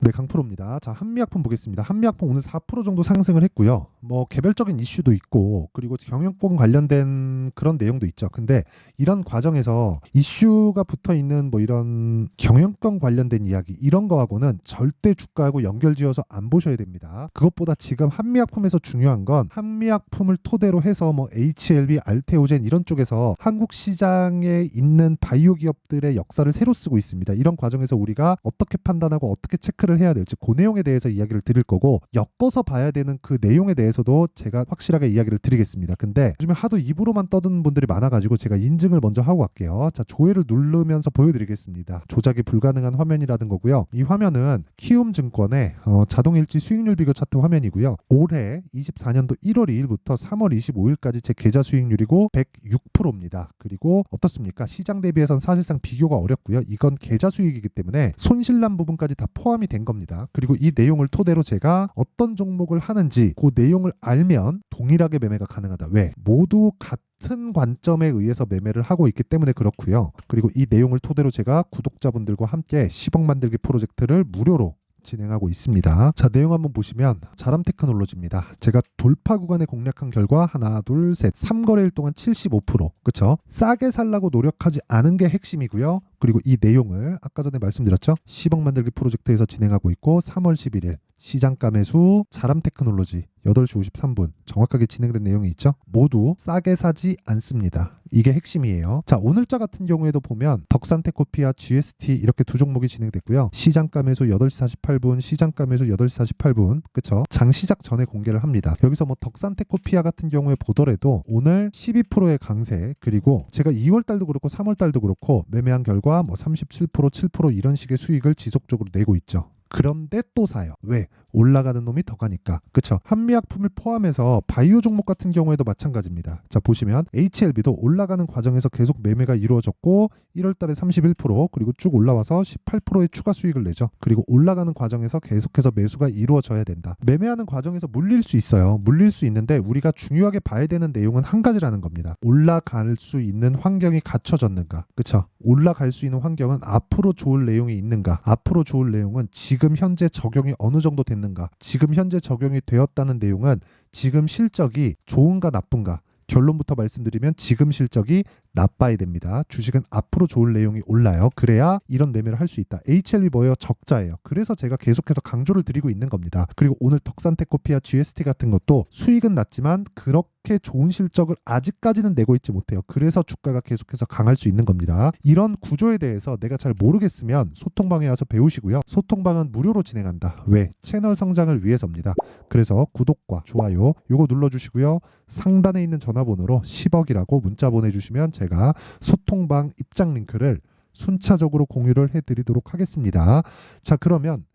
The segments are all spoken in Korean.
네, 강프로입니다. 자, 한미약품 보겠습니다. 한미약품 오늘 4% 정도 상승을 했고요. 뭐 개별적인 이슈도 있고 그리고 경영권 관련된 그런 내용도 있죠. 근데 이런 과정에서 이슈가 붙어 있는 뭐 이런 경영권 관련된 이야기 이런 거하고는 절대 주가하고 연결지어서 안 보셔야 됩니다. 그것보다 지금 한미약품에서 중요한 건 한미약품을 토대로 해서 뭐 HLB, 알테오젠 이런 쪽에서 한국 시장에 있는 바이오 기업들의 역사를 새로 쓰고 있습니다. 이런 과정에서 우리가 어떻게 판단하고 어떻게 체크를 해야 될지 그 내용에 대해서 이야기를 드릴 거고, 엮어서 봐야 되는 그 내용에 대해서도 제가 확실하게 이야기를 드리겠습니다. 근데 요즘에 하도 입으로만 떠드는 분들이 많아가지고 제가 인증을 먼저 하고 갈게요. 자, 조회를 누르면서 보여드리겠습니다. 조작이 불가능한 화면이라는 거고요. 이 화면은 키움증권의 자동일지 수익률 비교 차트 화면이고요. 올해 24년도 1월 2일부터 3월 25일까지 제 계좌 수익률이고 106%입니다. 그리고 어떻습니까? 시장 대비해선 사실상 비교가 어렵고요. 이건 계좌 수익이기 때문에 손실난 부분까지 다 포함이 된 겁니다. 그리고 이 내용을 토대로 제가 어떤 종목을 하는지 그 내용을 알면 동일하게 매매가 가능하다. 왜? 모두 같은 관점에 의해서 매매를 하고 있기 때문에 그렇고요. 그리고 이 내용을 토대로 제가 구독자분들과 함께 10억 만들기 프로젝트를 무료로 진행하고 있습니다. 자, 내용 한번 보시면 자람테크놀로지입니다. 제가 돌파 구간에 공략한 결과 하나, 둘, 셋, 3거래일 동안 75%, 그쵸? 싸게 살라고 노력하지 않은 게 핵심이고요. 그리고 이 내용을 아까 전에 말씀드렸죠? 10억 만들기 프로젝트에서 진행하고 있고 3월 11일 시장가 매수 자람테크놀로지 8시 53분 정확하게 진행된 내용이 있죠. 모두 싸게 사지 않습니다. 이게 핵심이에요. 자, 오늘자 같은 경우에도 보면 덕산테코피아, GST 이렇게 두 종목이 진행됐고요. 시장가 매수 8시 48분, 시장가 매수 8시 48분, 그쵸? 장 시작 전에 공개를 합니다. 여기서 뭐 덕산테코피아 같은 경우에 보더라도 오늘 12%의 강세, 그리고 제가 2월 달도 그렇고 3월 달도 그렇고 매매한 결과 뭐 37%, 7% 이런 식의 수익을 지속적으로 내고 있죠. 그런데 또 사요. 왜? 올라가는 놈이 더 가니까. 그쵸? 한미약품을 포함해서 바이오 종목 같은 경우에도 마찬가지입니다. 자, 보시면 HLB도 올라가는 과정에서 계속 매매가 이루어졌고 1월 달에 31% 그리고 쭉 올라와서 18%의 추가 수익을 내죠. 그리고 올라가는 과정에서 계속해서 매수가 이루어져야 된다. 매매하는 과정에서 물릴 수 있어요. 물릴 수 있는데 우리가 중요하게 봐야 되는 내용은 한 가지라는 겁니다. 올라갈 수 있는 환경이 갖춰졌는가. 그쵸? 올라갈 수 있는 환경은 앞으로 좋을 내용이 있는가. 앞으로 좋을 내용은 지금 현재 적용이 어느 정도 됐는가. 지금 현재 적용이 되었다는 내용은 지금 실적이 좋은가 나쁜가. 결론부터 말씀드리면 지금 실적이 나빠야 됩니다. 주식은 앞으로 좋을 내용이 올라요. 그래야 이런 매매를 할 수 있다. HLB 뭐예요? 적자예요. 그래서 제가 계속해서 강조를 드리고 있는 겁니다. 그리고 오늘 덕산테코피아, GST 같은 것도 수익은 낮지만 그렇게 좋은 실적을 아직까지는 내고 있지 못해요. 그래서 주가가 계속해서 강할 수 있는 겁니다. 이런 구조에 대해서 내가 잘 모르겠으면 소통방에 와서 배우시고요. 소통방은 무료로 진행한다. 왜? 채널 성장을 위해서입니다. 그래서 구독과 좋아요 요거 눌러주시고요. 상단에 있는 전화번호로 10억이라고 문자 보내주시면 제가 소통방 입장 링크를 순차적으로 공유를 해드리도록 하겠습니다. 자, 그러면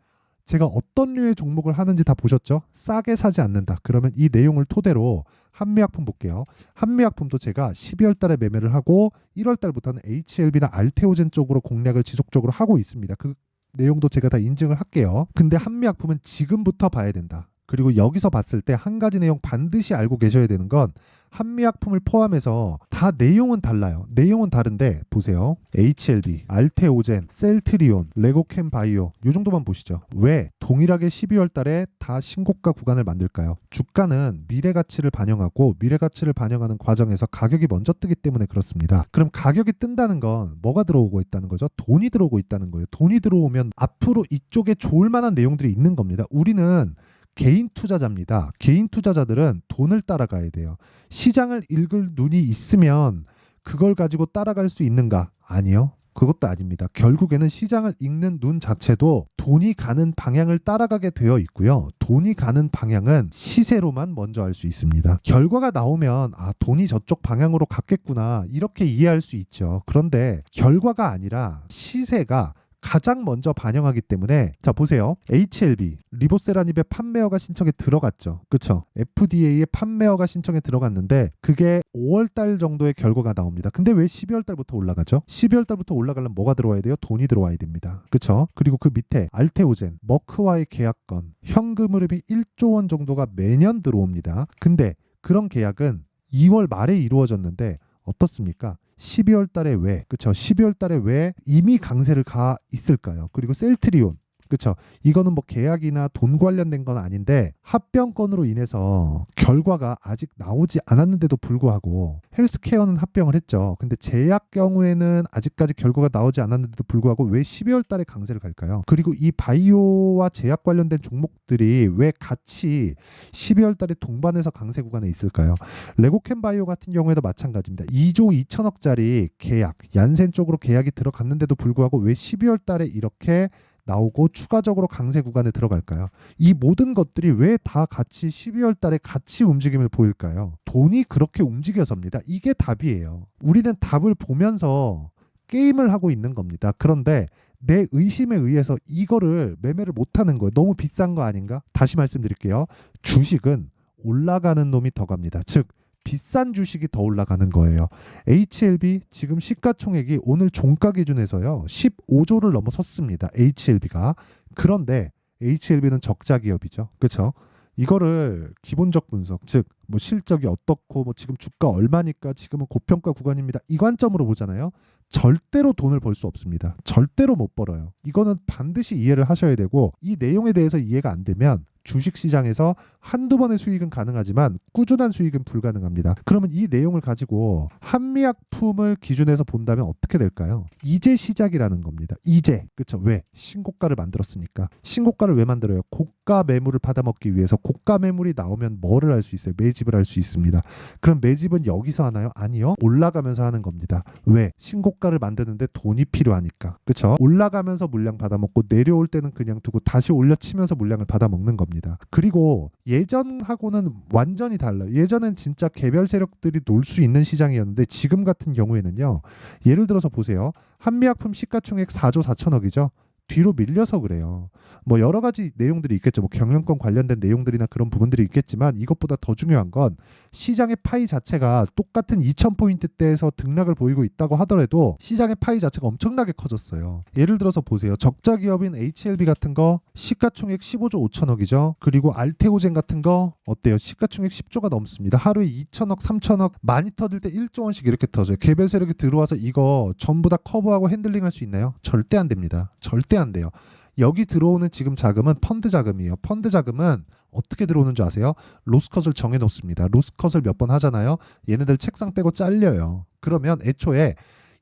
제가 어떤 류의 종목을 하는지 다 보셨죠? 싸게 사지 않는다. 그러면 이 내용을 토대로 한미약품 볼게요. 한미약품도 제가 12월 달에 매매를 하고 1월 달부터는 HLB나 알테오젠 쪽으로 공략을 지속적으로 하고 있습니다. 그 내용도 제가 다 인증을 할게요. 근데 한미약품은 지금부터 봐야 된다. 그리고 여기서 봤을 때 한 가지 내용 반드시 알고 계셔야 되는 건 한미약품을 포함해서 다 내용은 달라요. 내용은 다른데 보세요. HLB, 알테오젠, 셀트리온, 레고캠바이오 이 정도만 보시죠. 왜 동일하게 12월 달에 다 신고가 구간을 만들까요? 주가는 미래가치를 반영하고 미래가치를 반영하는 과정에서 가격이 먼저 뜨기 때문에 그렇습니다. 그럼 가격이 뜬다는 건 뭐가 들어오고 있다는 거죠? 돈이 들어오고 있다는 거예요. 돈이 들어오면 앞으로 이쪽에 좋을 만한 내용들이 있는 겁니다. 우리는 개인 투자자입니다. 개인 투자자들은 돈을 따라가야 돼요. 시장을 읽을 눈이 있으면 그걸 가지고 따라갈 수 있는가? 아니요. 그것도 아닙니다. 결국에는 시장을 읽는 눈 자체도 돈이 가는 방향을 따라가게 되어 있고요. 돈이 가는 방향은 시세로만 먼저 알 수 있습니다. 결과가 나오면 돈이 저쪽 방향으로 갔겠구나 이렇게 이해할 수 있죠. 그런데 결과가 아니라 시세가 가장 먼저 반영하기 때문에 자 보세요. HLB 리보세라닙의 판매허가 신청에 들어갔죠. 그쵸? FDA의 판매허가 신청에 들어갔는데 그게 5월달 정도의 결과가 나옵니다. 근데 왜 12월달부터 올라가죠? 12월달부터 올라가려면 뭐가 들어와야 돼요? 돈이 들어와야 됩니다. 그쵸? 그리고 그 밑에 알테오젠, 머크와의 계약건 현금 흐름이 1조 원 정도가 매년 들어옵니다. 근데 그런 계약은 2월 말에 이루어졌는데 어떻습니까? 12월 달에 왜, 그쵸? 12월 달에 왜 이미 강세를 가 있을까요? 그리고 셀트리온, 그쵸? 이거는 뭐 계약이나 돈 관련된 건 아닌데 합병건으로 인해서 결과가 아직 나오지 않았는데도 불구하고 헬스케어는 합병을 했죠. 근데 제약 경우에는 아직까지 결과가 나오지 않았는데도 불구하고 왜 12월 달에 강세를 갈까요? 그리고 이 바이오와 제약 관련된 종목들이 왜 같이 12월 달에 동반해서 강세 구간에 있을까요? 레고캠 바이오 같은 경우에도 마찬가지입니다. 2조 2천억짜리 계약, 얀센 쪽으로 계약이 들어갔는데도 불구하고 왜 12월 달에 이렇게 나오고 추가적으로 강세 구간에 들어갈까요? 이 모든 것들이 왜 다 같이 12월 달에 같이 움직임을 보일까요? 돈이 그렇게 움직여서입니다. 이게 답이에요. 우리는 답을 보면서 게임을 하고 있는 겁니다. 그런데 내 의심에 의해서 이거를 매매를 못하는 거예요. 너무 비싼 거 아닌가? 다시 말씀드릴게요. 주식은 올라가는 놈이 더 갑니다. 즉 비싼 주식이 더 올라가는 거예요. HLB 지금 시가총액이 오늘 종가 기준에서요 15조를 넘어섰습니다. HLB가. 그런데 HLB는 적자 기업이죠. 그렇죠? 이거를 기본적 분석, 즉 뭐 실적이 어떻고 뭐 지금 주가 얼마니까 지금은 고평가 구간입니다. 이 관점으로 보잖아요. 절대로 돈을 벌 수 없습니다. 절대로 못 벌어요. 이거는 반드시 이해를 하셔야 되고 이 내용에 대해서 이해가 안 되면 주식시장에서 한두 번의 수익은 가능하지만 꾸준한 수익은 불가능합니다. 그러면 이 내용을 가지고 한미약품을 기준해서 본다면 어떻게 될까요? 이제 시작이라는 겁니다. 이제. 그렇죠? 왜? 신고가를 만들었으니까. 신고가를 왜 만들어요? 고가 매물을 받아먹기 위해서. 고가 매물이 나오면 뭐를 할 수 있어요? 매집을 할 수 있습니다. 그럼 매집은 여기서 하나요? 아니요. 올라가면서 하는 겁니다. 왜? 신고가를 만드는데 돈이 필요하니까. 그렇죠? 올라가면서 물량 받아먹고 내려올 때는 그냥 두고 다시 올려치면서 물량을 받아먹는 겁니다. 그리고 예전하고는 완전히 달라요. 예전엔 진짜 개별 세력들이 놀 수 있는 시장이었는데 지금 같은 경우에는요. 예를 들어서 보세요. 한미약품 시가총액 4조 4천억이죠. 뒤로 밀려서 그래요. 뭐 여러 가지 내용들이 있겠죠. 뭐 경영권 관련된 내용들이나 그런 부분들이 있겠지만 이것보다 더 중요한 건 시장의 파이 자체가 똑같은 2,000포인트대에서 등락을 보이고 있다고 하더라도 시장의 파이 자체가 엄청나게 커졌어요. 예를 들어서 보세요. 적자 기업인 HLB 같은 거 시가총액 15조 5천억이죠. 그리고 알테오젠 같은 거 어때요? 시가총액 10조가 넘습니다. 하루에 2천억, 3천억 많이 터질 때 1조 원씩 이렇게 터져요. 개별 세력이 들어와서 이거 전부 다 커버하고 핸들링 할 수 있나요? 절대 안 됩니다. 절대 안 돼요. 여기 들어오는 지금 자금은 펀드 자금이에요. 펀드 자금은 어떻게 들어오는 줄 아세요? 로스컷을 정해놓습니다. 로스컷을 몇 번 하잖아요. 얘네들 책상 빼고 잘려요. 그러면 애초에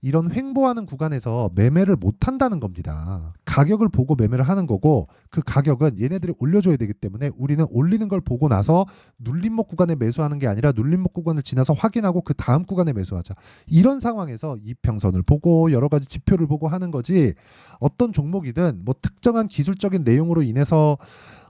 이런 횡보하는 구간에서 매매를 못 한다는 겁니다. 가격을 보고 매매를 하는 거고 그 가격은 얘네들이 올려줘야 되기 때문에 우리는 올리는 걸 보고 나서 눌림목 구간에 매수하는 게 아니라 눌림목 구간을 지나서 확인하고 그 다음 구간에 매수하자. 이런 상황에서 이평선을 보고 여러 가지 지표를 보고 하는 거지 어떤 종목이든 뭐 특정한 기술적인 내용으로 인해서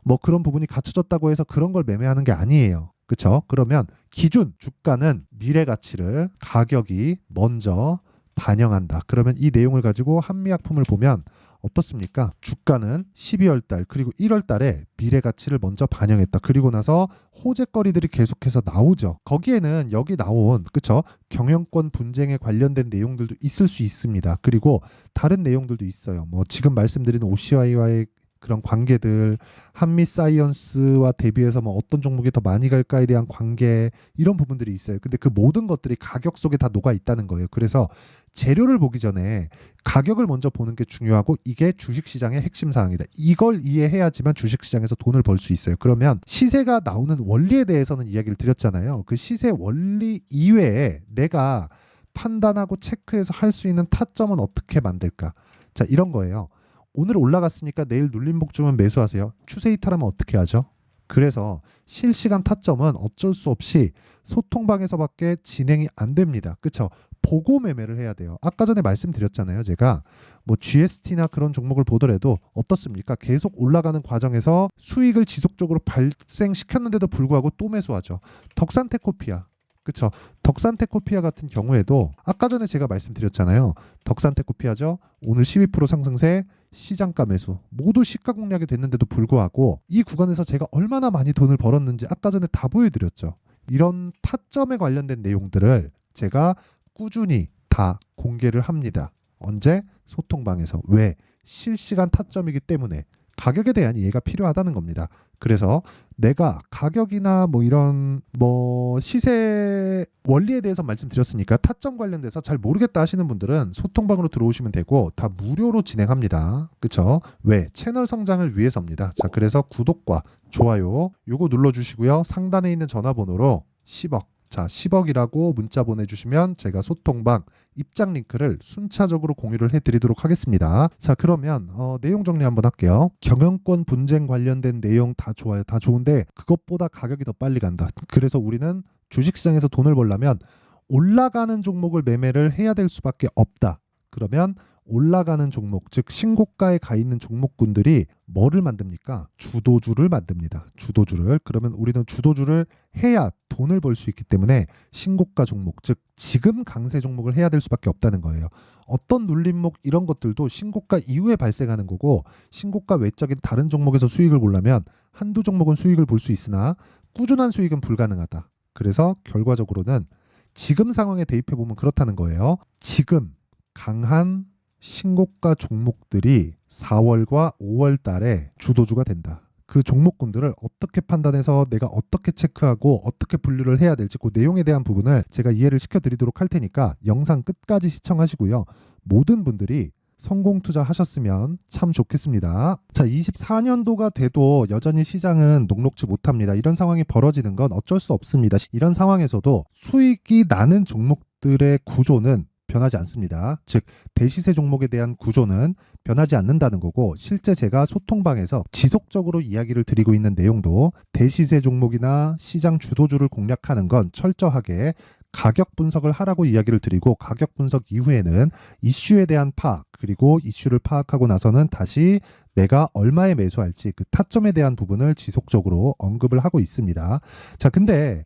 뭐 그런 부분이 갖춰졌다고 해서 그런 걸 매매하는 게 아니에요. 그렇죠? 그러면 기준 주가는 미래 가치를 가격이 먼저 반영한다. 그러면 이 내용을 가지고 한미약품을 보면 어떻습니까? 주가는 12월 달 그리고 1월 달에 미래 가치를 먼저 반영했다. 그리고 나서 호재거리들이 계속해서 나오죠. 거기에는 여기 나온 그쵸? 경영권 분쟁에 관련된 내용들도 있을 수 있습니다. 그리고 다른 내용들도 있어요. 뭐 지금 말씀드린 OCI와의 그런 관계들, 한미 사이언스와 대비해서 뭐 어떤 종목이 더 많이 갈까에 대한 관계 이런 부분들이 있어요. 근데 그 모든 것들이 가격 속에 다 녹아 있다는 거예요. 그래서 재료를 보기 전에 가격을 먼저 보는 게 중요하고 이게 주식시장의 핵심 사항이다. 이걸 이해해야지만 주식시장에서 돈을 벌 수 있어요. 그러면 시세가 나오는 원리에 대해서는 이야기를 드렸잖아요. 그 시세 원리 이외에 내가 판단하고 체크해서 할 수 있는 타점은 어떻게 만들까? 자, 이런 거예요. 오늘 올라갔으니까 내일 눌림목 주면 매수하세요. 추세 이탈하면 어떻게 하죠? 그래서 실시간 타점은 어쩔 수 없이 소통방에서밖에 진행이 안 됩니다. 그렇죠? 보고 매매를 해야 돼요. 아까 전에 말씀드렸잖아요. 제가 뭐 GST나 그런 종목을 보더라도 어떻습니까? 계속 올라가는 과정에서 수익을 지속적으로 발생시켰는데도 불구하고 또 매수하죠. 덕산테코피아. 그렇죠. 덕산테코피아 같은 경우에도 아까 전에 제가 말씀드렸잖아요. 덕산테코피아죠. 오늘 12% 상승세, 시장가 매수 모두 시가 공략이 됐는데도 불구하고 이 구간에서 제가 얼마나 많이 돈을 벌었는지 아까 전에 다 보여드렸죠. 이런 타점에 관련된 내용들을 제가 꾸준히 다 공개를 합니다. 언제? 소통방에서. 왜? 실시간 타점이기 때문에. 가격에 대한 이해가 필요하다는 겁니다. 그래서 내가 가격이나 뭐 이런 뭐 시세 원리에 대해서 말씀드렸으니까 타점 관련돼서 잘 모르겠다 하시는 분들은 소통방으로 들어오시면 되고 다 무료로 진행합니다. 그쵸? 왜? 채널 성장을 위해서입니다. 자, 그래서 구독과 좋아요 요거 눌러주시고요. 상단에 있는 전화번호로 10억, 자 10억이라고 문자 보내주시면 제가 소통방 입장 링크를 순차적으로 공유를 해드리도록 하겠습니다. 자, 그러면 내용 정리 한번 할게요. 경영권 분쟁 관련된 내용 다 좋아요. 다 좋은데 그것보다 가격이 더 빨리 간다. 그래서 우리는 주식시장에서 돈을 벌려면 올라가는 종목을 매매를 해야 될 수밖에 없다. 그러면 올라가는 종목, 즉 신고가에 가 있는 종목군들이 뭐를 만듭니까? 주도주를 만듭니다. 주도주를. 그러면 우리는 주도주를 해야 돈을 벌 수 있기 때문에 신고가 종목, 즉 지금 강세 종목을 해야 될 수밖에 없다는 거예요. 어떤 눌림목 이런 것들도 신고가 이후에 발생하는 거고, 신고가 외적인 다른 종목에서 수익을 보려면 한두 종목은 수익을 볼 수 있으나 꾸준한 수익은 불가능하다. 그래서 결과적으로는 지금 상황에 대입해 보면 그렇다는 거예요. 지금 강한 신고가 종목들이 4월과 5월 달에 주도주가 된다. 그 종목군들을 어떻게 판단해서 내가 어떻게 체크하고 어떻게 분류를 해야 될지 그 내용에 대한 부분을 제가 이해를 시켜드리도록 할 테니까 영상 끝까지 시청하시고요. 모든 분들이 성공 투자하셨으면 참 좋겠습니다. 자, 24년도가 돼도 여전히 시장은 녹록지 못합니다. 이런 상황이 벌어지는 건 어쩔 수 없습니다. 이런 상황에서도 수익이 나는 종목들의 구조는 변하지 않습니다. 즉 대시세 종목에 대한 구조는 변하지 않는다는 거고, 실제 제가 소통방에서 지속적으로 이야기를 드리고 있는 내용도 대시세 종목이나 시장 주도주를 공략하는 건 철저하게 가격 분석을 하라고 이야기를 드리고, 가격 분석 이후에는 이슈에 대한 파악, 그리고 이슈를 파악하고 나서는 다시 내가 얼마에 매수할지 그 타점에 대한 부분을 지속적으로 언급을 하고 있습니다. 자, 근데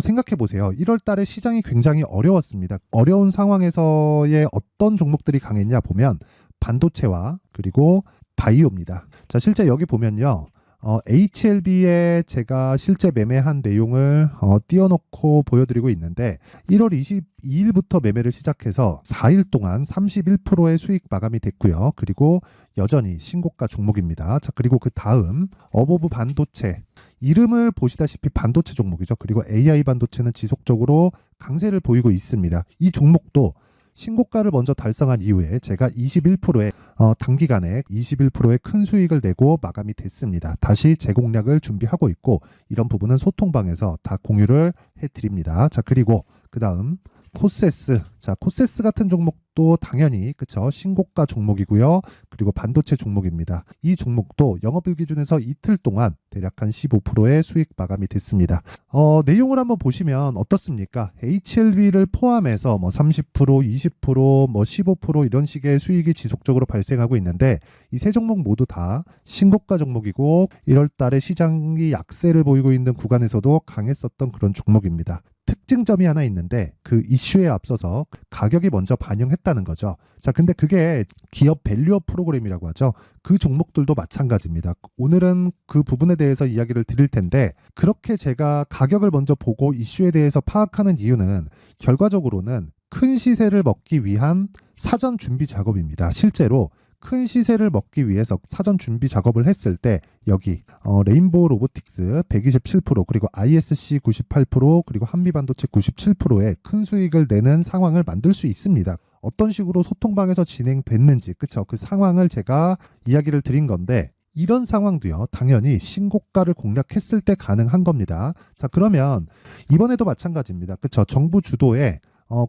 생각해 보세요. 1월 달에 시장이 굉장히 어려웠습니다. 어려운 상황에서의 어떤 종목들이 강했냐 보면 반도체와 그리고 바이오입니다. 자, 실제 여기 보면요. HLB에 제가 실제 매매한 내용을 띄워놓고 보여드리고 있는데 1월 22일부터 매매를 시작해서 4일 동안 31%의 수익 마감이 됐고요. 그리고 여전히 신고가 종목입니다. 자, 그리고 그 다음 어보브 반도체, 이름을 보시다시피 반도체 종목이죠. 그리고 AI 반도체는 지속적으로 강세를 보이고 있습니다. 이 종목도 신고가를 먼저 달성한 이후에 제가 21%의 단기간에 21%의 큰 수익을 내고 마감이 됐습니다. 다시 재공략을 준비하고 있고, 이런 부분은 소통방에서 다 공유를 해드립니다. 자, 그리고 그 다음 코세스. 자, 코세스 같은 종목도 당연히 그쵸, 신고가 종목이고요. 그리고 반도체 종목입니다. 이 종목도 영업일 기준에서 이틀 동안 대략 한 15%의 수익 마감이 됐습니다. 내용을 한번 보시면 어떻습니까? HLB를 포함해서 뭐 30%, 20%, 뭐 15% 이런 식의 수익이 지속적으로 발생하고 있는데, 이 세 종목 모두 다 신고가 종목이고 1월 달에 시장이 약세를 보이고 있는 구간에서도 강했었던 그런 종목입니다. 특징점이 하나 있는데 그 이슈에 앞서서 가격이 먼저 반영했다는 거죠. 자, 근데 그게 기업 밸류업 프로그램이라고 하죠. 그 종목들도 마찬가지입니다. 오늘은 그 부분에 대해서 이야기를 드릴 텐데, 그렇게 제가 가격을 먼저 보고 이슈에 대해서 파악하는 이유는 결과적으로는 큰 시세를 먹기 위한 사전 준비 작업입니다. 실제로 큰 시세를 먹기 위해서 사전 준비 작업을 했을 때 여기 레인보우 로보틱스 127%, 그리고 ISC 98%, 그리고 한미반도체 97%의 큰 수익을 내는 상황을 만들 수 있습니다. 어떤 식으로 소통방에서 진행됐는지, 그쵸? 그 상황을 제가 이야기를 드린 건데, 이런 상황도요, 당연히 신고가를 공략했을 때 가능한 겁니다. 자, 그러면 이번에도 마찬가지입니다. 그쵸? 정부 주도의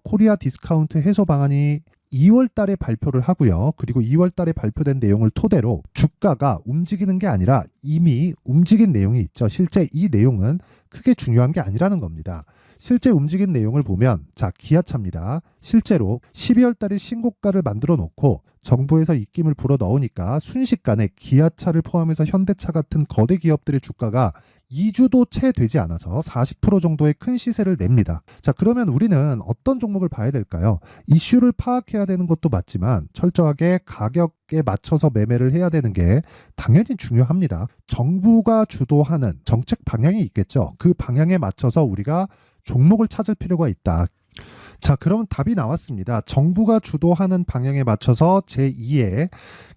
코리아 디스카운트 해소 방안이 2월 달에 발표를 하고요. 그리고 2월 달에 발표된 내용을 토대로 주가가 움직이는 게 아니라 이미 움직인 내용이 있죠. 실제 이 내용은 크게 중요한 게 아니라는 겁니다. 실제 움직인 내용을 보면, 자, 기아차입니다. 실제로 12월 달에 신고가를 만들어 놓고 정부에서 입김을 불어 넣으니까 순식간에 기아차를 포함해서 현대차 같은 거대 기업들의 주가가 2주도 채 되지 않아서 40% 정도의 큰 시세를 냅니다. 자, 그러면 우리는 어떤 종목을 봐야 될까요? 이슈를 파악해야 되는 것도 맞지만 철저하게 가격에 맞춰서 매매를 해야 되는 게 당연히 중요합니다. 정부가 주도하는 정책 방향이 있겠죠. 그 방향에 맞춰서 우리가 종목을 찾을 필요가 있다. 자, 그러면 답이 나왔습니다. 정부가 주도하는 방향에 맞춰서 제2의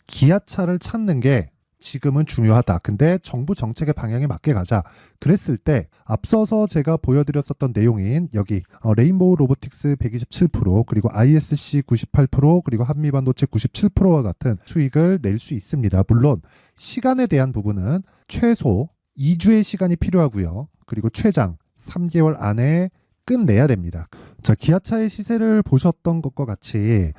기아차를 찾는 게 지금은 중요하다. 근데 정부 정책의 방향에 맞게 가자. 그랬을 때 앞서서 제가 보여드렸었던 내용인 여기 레인보우 로보틱스 127% 그리고 ISC 98% 그리고 한미반도체 97%와 같은 수익을 낼 수 있습니다. 물론 시간에 대한 부분은 최소 2주의 시간이 필요하고요. 그리고 최장 3개월 안에 끝내야 됩니다. 자, 기아차의 시세를 보셨던 것과 같이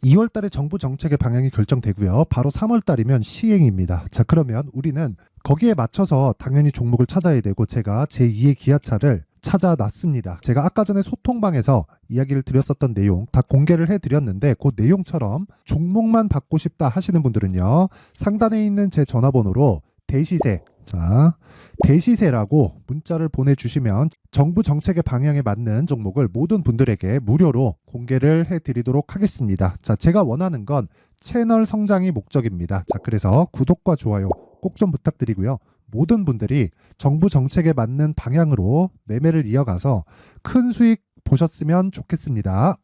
2월 달에 정부 정책의 방향이 결정되고요. 바로 3월 달이면 시행입니다. 자, 그러면 우리는 거기에 맞춰서 당연히 종목을 찾아야 되고 제가 제2의 기아차를 찾아놨습니다. 제가 아까 전에 소통방에서 이야기를 드렸었던 내용 다 공개를 해드렸는데 그 내용처럼 종목만 받고 싶다 하시는 분들은요. 상단에 있는 제 전화번호로 대시세, 자, 대시세라고 문자를 보내주시면 정부 정책의 방향에 맞는 종목을 모든 분들에게 무료로 공개를 해드리도록 하겠습니다. 자, 제가 원하는 건 채널 성장이 목적입니다. 자, 그래서 구독과 좋아요 꼭 좀 부탁드리고요. 모든 분들이 정부 정책에 맞는 방향으로 매매를 이어가서 큰 수익 보셨으면 좋겠습니다.